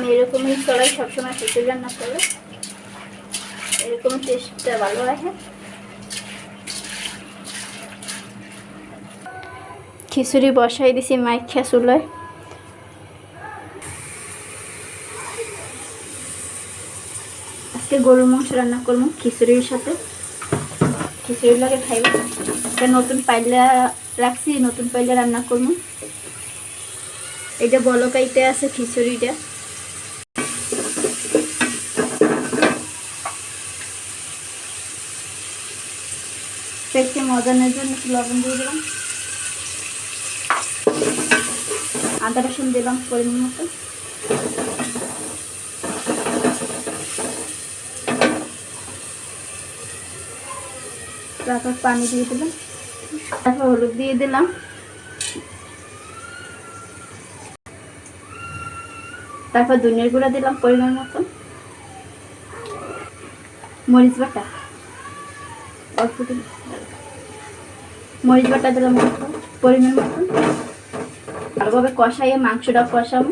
আমি এরকমই চড়াই সবসময় খিচুড়ি রান্না করলে, এরকম টেস্টটা ভালো আসে। খিচুড়ি বসাই দিছি মাইখা চুলায়। আজকে গরুর মাংস রান্না করবো খিচুড়ির সাথে, খিচুড়ির লাগে খাইব। এটা নতুন পাইলা রাখছি, নতুন পাইলা রান্না করবো। এটা বলকাইতে আছে খিচুড়িটা। দেখতে মজানোর জন্য একটু লবণ দিয়ে দিলাম, আদা রসুন দিলাম পরিমাণ মতো, তারপর পানি দিয়ে দিলাম, তারপর হলুদ দিয়ে দিলাম, তারপর ধনিয়ার গুঁড়া দিলাম পরিমাণ মতো, মরিচ বাটা অল্প দিলাম, মরিচ বাটা দিলাম অল্প পরিমাণ মতো। ভালোভাবে কষাইয়ে মাংসটা কষাবো।